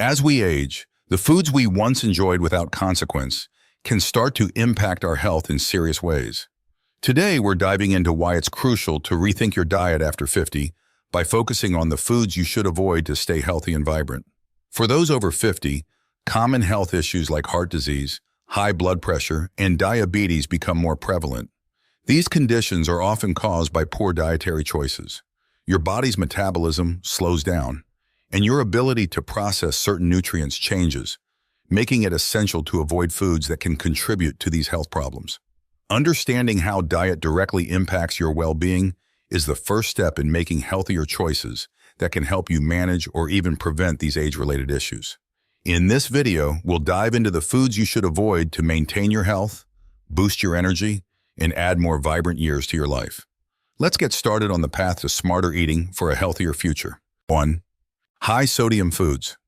As we age, the foods we once enjoyed without consequence can start to impact our health in serious ways. Today, we're diving into why it's crucial to rethink your diet after 50 by focusing on the foods you should avoid to stay healthy and vibrant. For those over 50, common health issues like heart disease, high blood pressure, and diabetes become more prevalent. These conditions are often caused by poor dietary choices. Your body's metabolism slows down, and your ability to process certain nutrients changes, making it essential to avoid foods that can contribute to these health problems. Understanding how diet directly impacts your well-being is the first step in making healthier choices that can help you manage or even prevent these age-related issues. In this video, we'll dive into the foods you should avoid to maintain your health, boost your energy, and add more vibrant years to your life. Let's get started on the path to smarter eating for a healthier future. 1. High-sodium foods.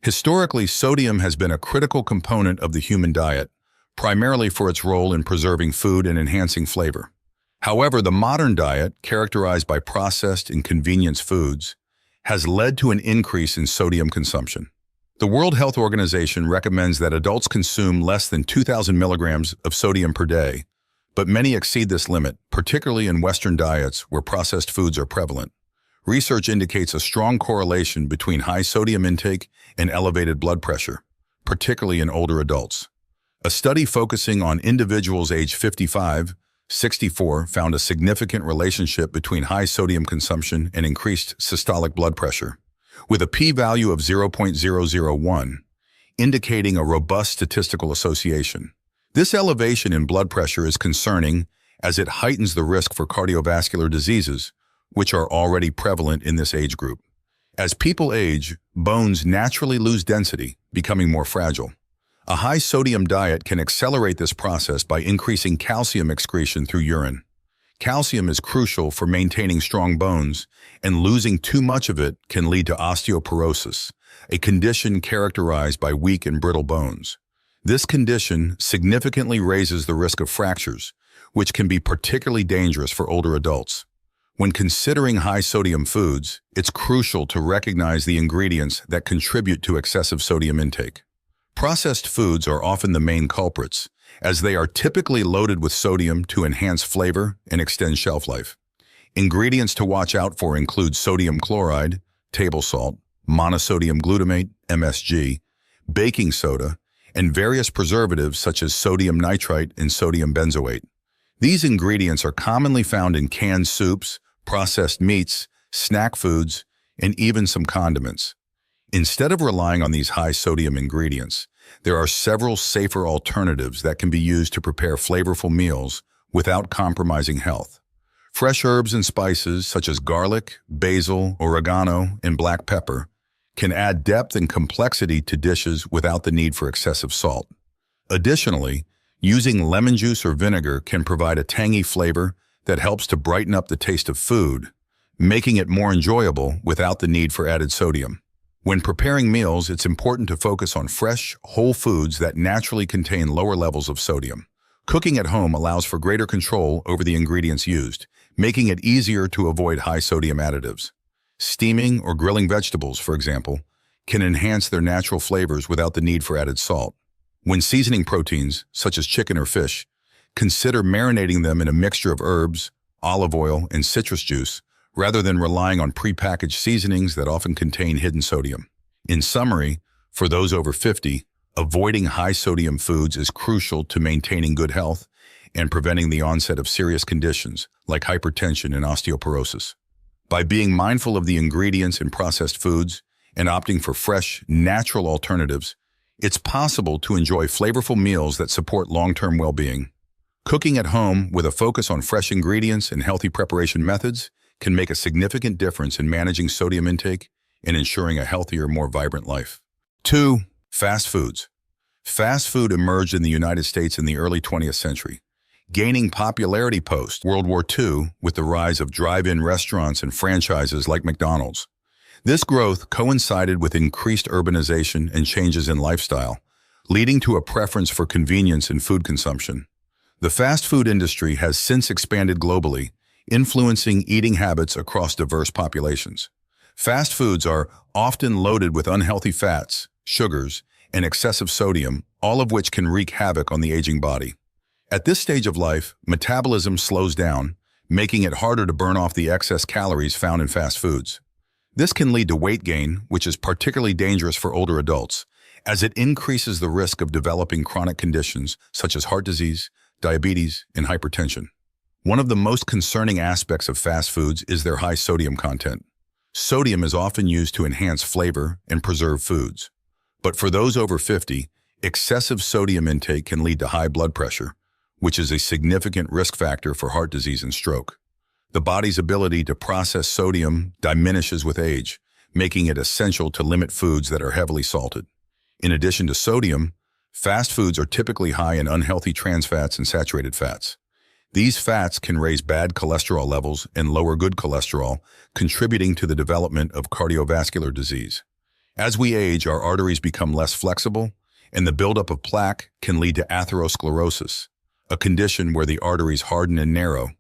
Historically, sodium has been a critical component of the human diet, primarily for its role in preserving food and enhancing flavor. However, the modern diet, characterized by processed and convenience foods, has led to an increase in sodium consumption. The World Health Organization recommends that adults consume less than 2,000 milligrams of sodium per day, but many exceed this limit, particularly in Western diets where processed foods are prevalent. Research indicates a strong correlation between high sodium intake and elevated blood pressure, particularly in older adults. A study focusing on individuals aged 55, 64 found a significant relationship between high sodium consumption and increased systolic blood pressure, with a p-value of 0.001, indicating a robust statistical association. This elevation in blood pressure is concerning as it heightens the risk for cardiovascular diseases, which are already prevalent in this age group. As people age, bones naturally lose density, becoming more fragile. A high-sodium diet can accelerate this process by increasing calcium excretion through urine. Calcium is crucial for maintaining strong bones, and losing too much of it can lead to osteoporosis, a condition characterized by weak and brittle bones. This condition significantly raises the risk of fractures, which can be particularly dangerous for older adults. When considering high-sodium foods, it's crucial to recognize the ingredients that contribute to excessive sodium intake. Processed foods are often the main culprits, as they are typically loaded with sodium to enhance flavor and extend shelf life. Ingredients to watch out for include sodium chloride, table salt, monosodium glutamate, MSG, baking soda, and various preservatives such as sodium nitrite and sodium benzoate. These ingredients are commonly found in canned soups, processed meats, snack foods, and even some condiments. Instead of relying on these high-sodium ingredients, there are several safer alternatives that can be used to prepare flavorful meals without compromising health. Fresh herbs and spices such as garlic, basil, oregano, and black pepper can add depth and complexity to dishes without the need for excessive salt. Additionally, using lemon juice or vinegar can provide a tangy flavor that helps to brighten up the taste of food, making it more enjoyable without the need for added sodium. When preparing meals, it's important to focus on fresh, whole foods that naturally contain lower levels of sodium. Cooking at home allows for greater control over the ingredients used, making it easier to avoid high-sodium additives. Steaming or grilling vegetables, for example, can enhance their natural flavors without the need for added salt. When seasoning proteins, such as chicken or fish, consider marinating them in a mixture of herbs, olive oil, and citrus juice, rather than relying on prepackaged seasonings that often contain hidden sodium. In summary, for those over 50, avoiding high-sodium foods is crucial to maintaining good health and preventing the onset of serious conditions like hypertension and osteoporosis. By being mindful of the ingredients in processed foods and opting for fresh, natural alternatives, it's possible to enjoy flavorful meals that support long-term well-being. Cooking at home with a focus on fresh ingredients and healthy preparation methods can make a significant difference in managing sodium intake and ensuring a healthier, more vibrant life. 2. Fast foods. Fast food emerged in the United States in the early 20th century, gaining popularity post-World War II with the rise of drive-in restaurants and franchises like McDonald's. This growth coincided with increased urbanization and changes in lifestyle, leading to a preference for convenience in food consumption. The fast food industry has since expanded globally, influencing eating habits across diverse populations. Fast foods are often loaded with unhealthy fats, sugars, and excessive sodium, all of which can wreak havoc on the aging body. At this stage of life, metabolism slows down, making it harder to burn off the excess calories found in fast foods. This can lead to weight gain, which is particularly dangerous for older adults, as it increases the risk of developing chronic conditions such as heart disease, diabetes, and hypertension. One of the most concerning aspects of fast foods is their high sodium content. Sodium is often used to enhance flavor and preserve foods. But for those over 50, excessive sodium intake can lead to high blood pressure, which is a significant risk factor for heart disease and stroke. The body's ability to process sodium diminishes with age, making it essential to limit foods that are heavily salted. In addition to sodium, fast foods are typically high in unhealthy trans fats and saturated fats. These fats can raise bad cholesterol levels and lower good cholesterol, contributing to the development of cardiovascular disease. As we age, our arteries become less flexible, and the buildup of plaque can lead to atherosclerosis, a condition where the arteries harden and narrow,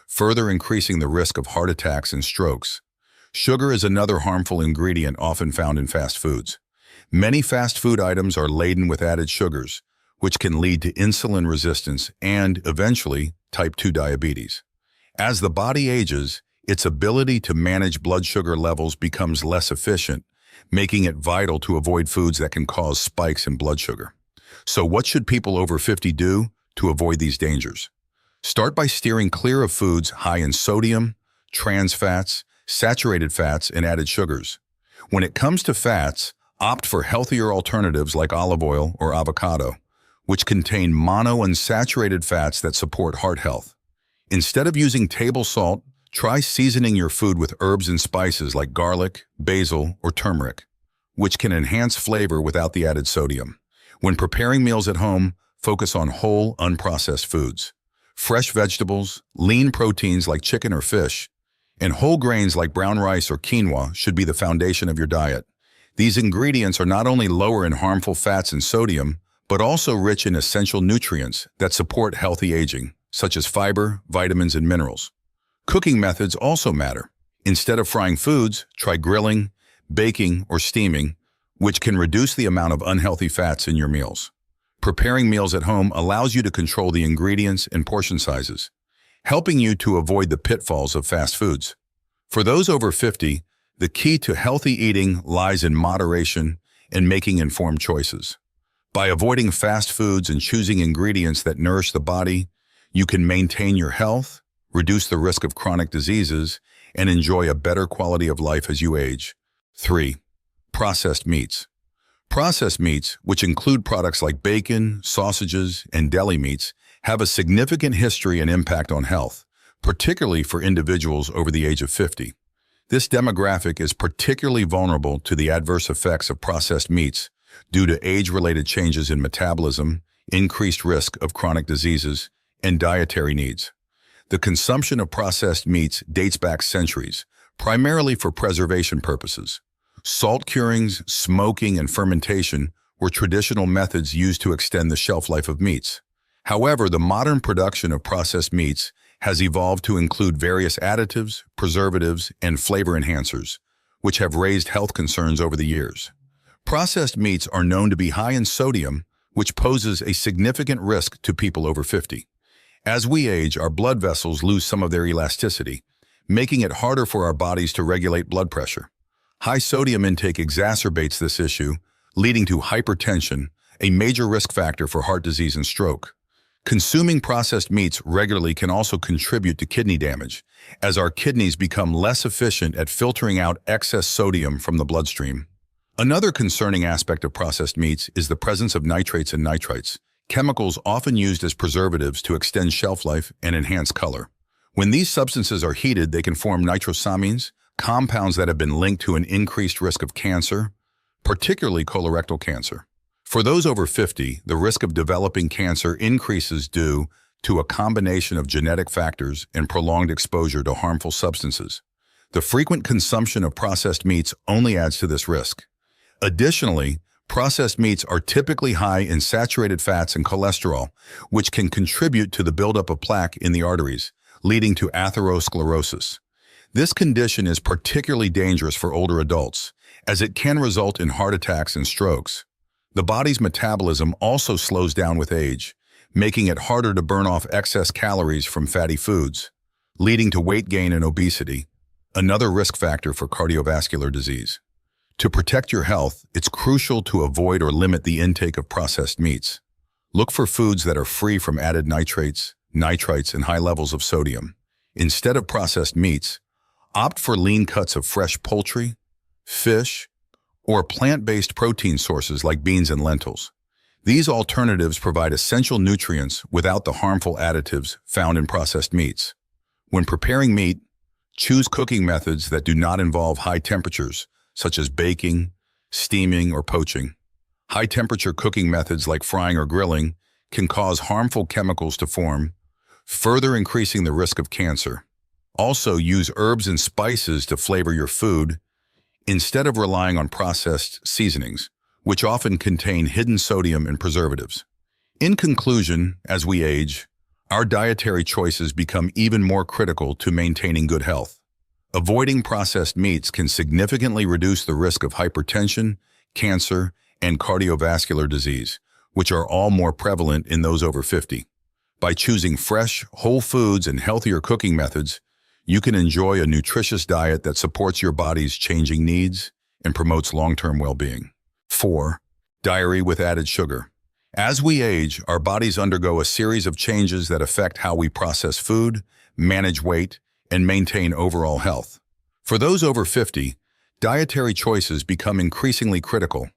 further increasing the risk of heart attacks and strokes. Sugar is another harmful ingredient often found in fast foods. Many fast food items are laden with added sugars, which can lead to insulin resistance and, eventually, type 2 diabetes. As the body ages, its ability to manage blood sugar levels becomes less efficient, making it vital to avoid foods that can cause spikes in blood sugar. So what should people over 50 do to avoid these dangers? Start by steering clear of foods high in sodium, trans fats, saturated fats, and added sugars. When it comes to fats, opt for healthier alternatives like olive oil or avocado, which contain monounsaturated fats that support heart health. Instead of using table salt, try seasoning your food with herbs and spices like garlic, basil, or turmeric, which can enhance flavor without the added sodium. When preparing meals at home, focus on whole, unprocessed foods. Fresh vegetables, lean proteins like chicken or fish, and whole grains like brown rice or quinoa should be the foundation of your diet. These ingredients are not only lower in harmful fats and sodium, but also rich in essential nutrients that support healthy aging, such as fiber, vitamins, and minerals. Cooking methods also matter. Instead of frying foods, try grilling, baking, or steaming, which can reduce the amount of unhealthy fats in your meals. Preparing meals at home allows you to control the ingredients and portion sizes, helping you to avoid the pitfalls of fast foods. For those over 50, the key to healthy eating lies in moderation and making informed choices. By avoiding fast foods and choosing ingredients that nourish the body, you can maintain your health, reduce the risk of chronic diseases, and enjoy a better quality of life as you age. 3. Processed meats. Processed meats, which include products like bacon, sausages, and deli meats, have a significant history and impact on health, particularly for individuals over the age of 50. This demographic is particularly vulnerable to the adverse effects of processed meats due to age-related changes in metabolism, increased risk of chronic diseases, and dietary needs. The consumption of processed meats dates back centuries, primarily for preservation purposes. Salt curings, smoking, and fermentation were traditional methods used to extend the shelf life of meats. However, the modern production of processed meats has evolved to include various additives, preservatives, and flavor enhancers, which have raised health concerns over the years. Processed meats are known to be high in sodium, which poses a significant risk to people over 50. As we age, our blood vessels lose some of their elasticity, making it harder for our bodies to regulate blood pressure. High sodium intake exacerbates this issue, leading to hypertension, a major risk factor for heart disease and stroke. Consuming processed meats regularly can also contribute to kidney damage, as our kidneys become less efficient at filtering out excess sodium from the bloodstream. Another concerning aspect of processed meats is the presence of nitrates and nitrites, chemicals often used as preservatives to extend shelf life and enhance color. When these substances are heated, they can form nitrosamines, compounds that have been linked to an increased risk of cancer, particularly colorectal cancer. For those over 50, the risk of developing cancer increases due to a combination of genetic factors and prolonged exposure to harmful substances. The frequent consumption of processed meats only adds to this risk. Additionally, processed meats are typically high in saturated fats and cholesterol, which can contribute to the buildup of plaque in the arteries, leading to atherosclerosis. This condition is particularly dangerous for older adults, as it can result in heart attacks and strokes. The body's metabolism also slows down with age, making it harder to burn off excess calories from fatty foods, leading to weight gain and obesity, another risk factor for cardiovascular disease. To protect your health, it's crucial to avoid or limit the intake of processed meats. Look for foods that are free from added nitrates, nitrites, and high levels of sodium. Instead of processed meats, opt for lean cuts of fresh poultry, fish, or plant-based protein sources like beans and lentils. These alternatives provide essential nutrients without the harmful additives found in processed meats. When preparing meat, choose cooking methods that do not involve high temperatures, such as baking, steaming, or poaching. High-temperature cooking methods like frying or grilling can cause harmful chemicals to form, further increasing the risk of cancer. Also, use herbs and spices to flavor your food instead of relying on processed seasonings, which often contain hidden sodium and preservatives. In conclusion, as we age, our dietary choices become even more critical to maintaining good health. Avoiding processed meats can significantly reduce the risk of hypertension, cancer, and cardiovascular disease, which are all more prevalent in those over 50. By choosing fresh, whole foods and healthier cooking methods, you can enjoy a nutritious diet that supports your body's changing needs and promotes long-term well-being. 4. Dietary with added sugar. As we age, our bodies undergo a series of changes that affect how we process food, manage weight, and maintain overall health. For those over 50, dietary choices become increasingly critical,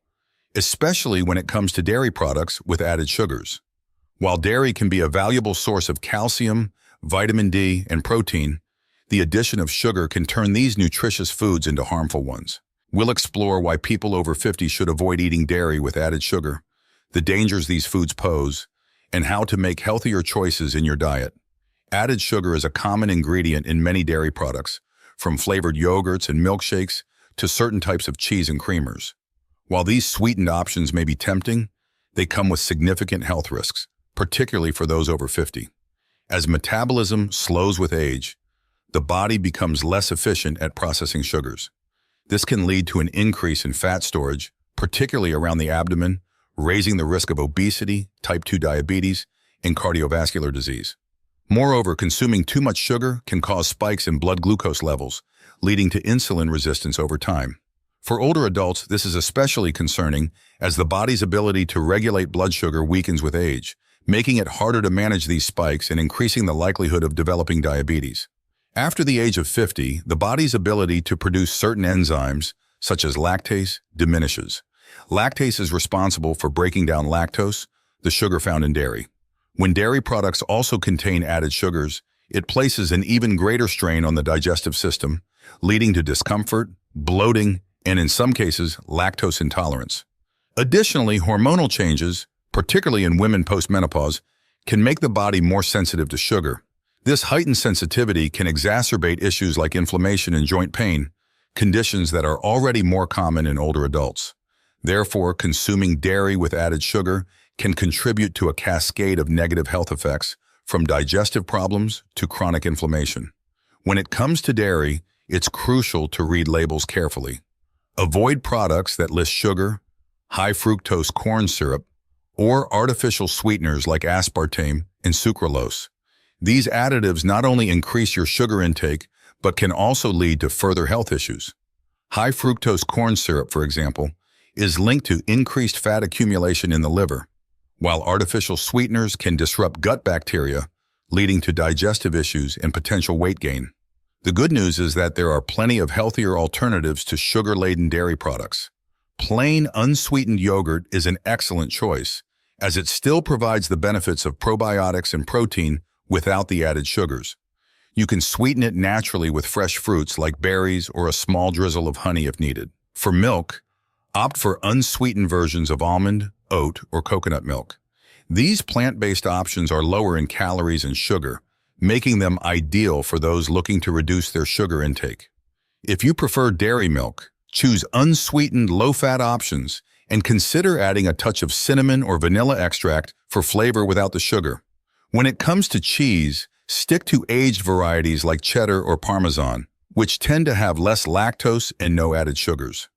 especially when it comes to dairy products with added sugars. While dairy can be a valuable source of calcium, vitamin D, and protein, the addition of sugar can turn these nutritious foods into harmful ones. We'll explore why people over 50 should avoid eating dairy with added sugar, the dangers these foods pose, and how to make healthier choices in your diet. Added sugar is a common ingredient in many dairy products, from flavored yogurts and milkshakes to certain types of cheese and creamers. While these sweetened options may be tempting, they come with significant health risks, particularly for those over 50. As metabolism slows with age, the body becomes less efficient at processing sugars. This can lead to an increase in fat storage, particularly around the abdomen, raising the risk of obesity, type 2 diabetes, and cardiovascular disease. Moreover, consuming too much sugar can cause spikes in blood glucose levels, leading to insulin resistance over time. For older adults, this is especially concerning as the body's ability to regulate blood sugar weakens with age, making it harder to manage these spikes and increasing the likelihood of developing diabetes. After the age of 50, the body's ability to produce certain enzymes, such as lactase, diminishes. Lactase is responsible for breaking down lactose, the sugar found in dairy. When dairy products also contain added sugars, it places an even greater strain on the digestive system, leading to discomfort, bloating, and in some cases, lactose intolerance. Additionally, hormonal changes, particularly in women post-menopause, can make the body more sensitive to sugar. This heightened sensitivity can exacerbate issues like inflammation and joint pain, conditions that are already more common in older adults. Therefore, consuming dairy with added sugar can contribute to a cascade of negative health effects, from digestive problems to chronic inflammation. When it comes to dairy, it's crucial to read labels carefully. Avoid products that list sugar, high fructose corn syrup, or artificial sweeteners like aspartame and sucralose. These additives not only increase your sugar intake, but can also lead to further health issues. High fructose corn syrup, for example, is linked to increased fat accumulation in the liver, while artificial sweeteners can disrupt gut bacteria, leading to digestive issues and potential weight gain. The good news is that there are plenty of healthier alternatives to sugar-laden dairy products. Plain, unsweetened yogurt is an excellent choice, as it still provides the benefits of probiotics and protein without the added sugars. You can sweeten it naturally with fresh fruits like berries or a small drizzle of honey if needed. For milk, opt for unsweetened versions of almond, oat, or coconut milk. These plant-based options are lower in calories and sugar, making them ideal for those looking to reduce their sugar intake. If you prefer dairy milk, choose unsweetened, low-fat options and consider adding a touch of cinnamon or vanilla extract for flavor without the sugar. When it comes to cheese, stick to aged varieties like cheddar or Parmesan, which tend to have less lactose and no added sugars.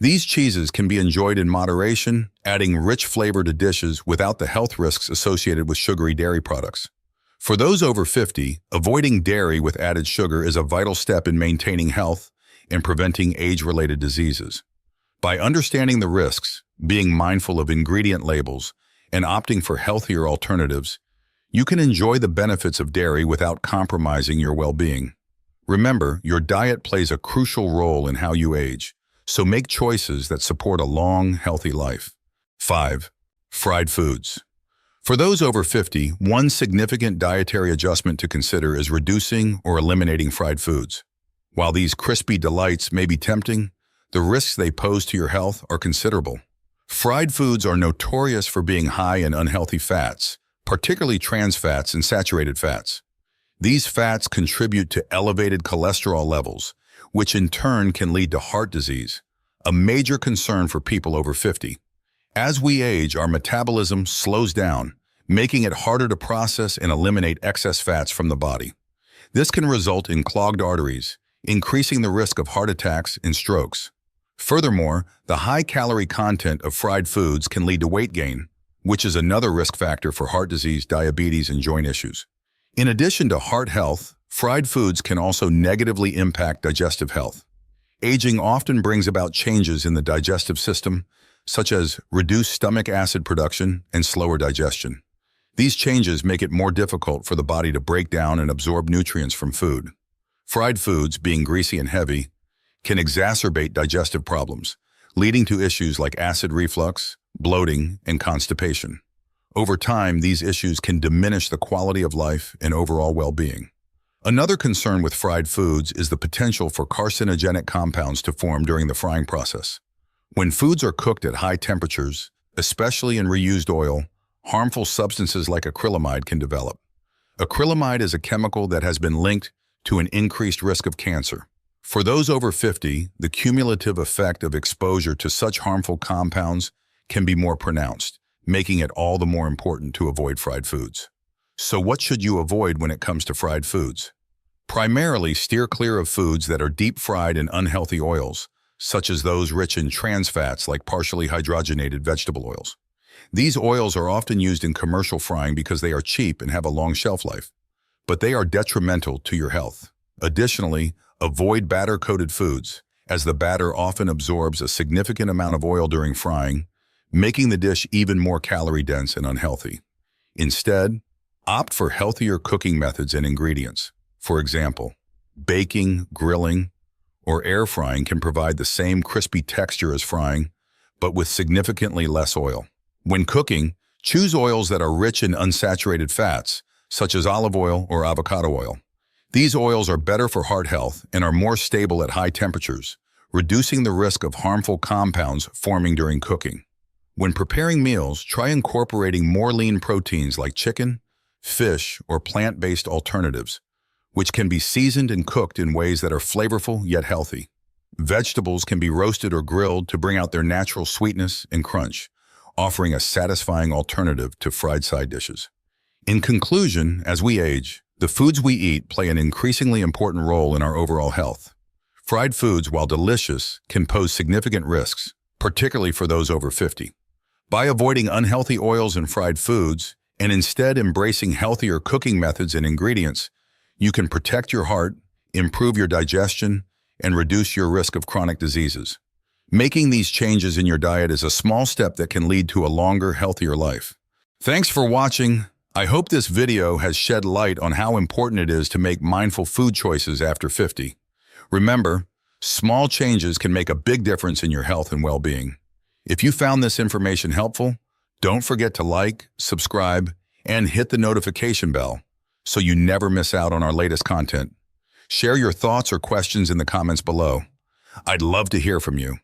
These cheeses can be enjoyed in moderation, adding rich flavor to dishes without the health risks associated with sugary dairy products. For those over 50, avoiding dairy with added sugar is a vital step in maintaining health and preventing age-related diseases. By understanding the risks, being mindful of ingredient labels, and opting for healthier alternatives, you can enjoy the benefits of dairy without compromising your well-being. Remember, your diet plays a crucial role in how you age, so make choices that support a long, healthy life. 5. Fried foods. For those over 50, one significant dietary adjustment to consider is reducing or eliminating fried foods. While these crispy delights may be tempting, the risks they pose to your health are considerable. Fried foods are notorious for being high in unhealthy fats, particularly trans fats and saturated fats. These fats contribute to elevated cholesterol levels, which in turn can lead to heart disease, a major concern for people over 50. As we age, our metabolism slows down, making it harder to process and eliminate excess fats from the body. This can result in clogged arteries, increasing the risk of heart attacks and strokes. Furthermore, the high-calorie content of fried foods can lead to weight gain, which is another risk factor for heart disease, diabetes, and joint issues. In addition to heart health, fried foods can also negatively impact digestive health. Aging often brings about changes in the digestive system, such as reduced stomach acid production and slower digestion. These changes make it more difficult for the body to break down and absorb nutrients from food. Fried foods, being greasy and heavy, can exacerbate digestive problems, leading to issues like acid reflux, bloating, and constipation. Over time, these issues can diminish the quality of life and overall well-being. Another concern with fried foods is the potential for carcinogenic compounds to form during the frying process. When foods are cooked at high temperatures, especially in reused oil, harmful substances like acrylamide can develop. Acrylamide is a chemical that has been linked to an increased risk of cancer. For those over 50, the cumulative effect of exposure to such harmful compounds can be more pronounced, making it all the more important to avoid fried foods. So what should you avoid when it comes to fried foods? Primarily, steer clear of foods that are deep fried in unhealthy oils, such as those rich in trans fats like partially hydrogenated vegetable oils. These oils are often used in commercial frying because they are cheap and have a long shelf life, but they are detrimental to your health. Additionally, avoid batter-coated foods, as the batter often absorbs a significant amount of oil during frying, making the dish even more calorie-dense and unhealthy. Instead, opt for healthier cooking methods and ingredients. For example, baking, grilling, or air frying can provide the same crispy texture as frying, but with significantly less oil. When cooking, choose oils that are rich in unsaturated fats, such as olive oil or avocado oil. These oils are better for heart health and are more stable at high temperatures, reducing the risk of harmful compounds forming during cooking. When preparing meals, try incorporating more lean proteins like chicken, fish, or plant-based alternatives, which can be seasoned and cooked in ways that are flavorful yet healthy. Vegetables can be roasted or grilled to bring out their natural sweetness and crunch, offering a satisfying alternative to fried side dishes. In conclusion, as we age, the foods we eat play an increasingly important role in our overall health. Fried foods, while delicious, can pose significant risks, particularly for those over 50. By avoiding unhealthy oils and fried foods, and instead embracing healthier cooking methods and ingredients, you can protect your heart, improve your digestion, and reduce your risk of chronic diseases. Making these changes in your diet is a small step that can lead to a longer, healthier life. Thanks for watching. I hope this video has shed light on how important it is to make mindful food choices after 50. Remember, small changes can make a big difference in your health and well-being. If you found this information helpful, don't forget to like, subscribe, and hit the notification bell so you never miss out on our latest content. Share your thoughts or questions in the comments below. I'd love to hear from you.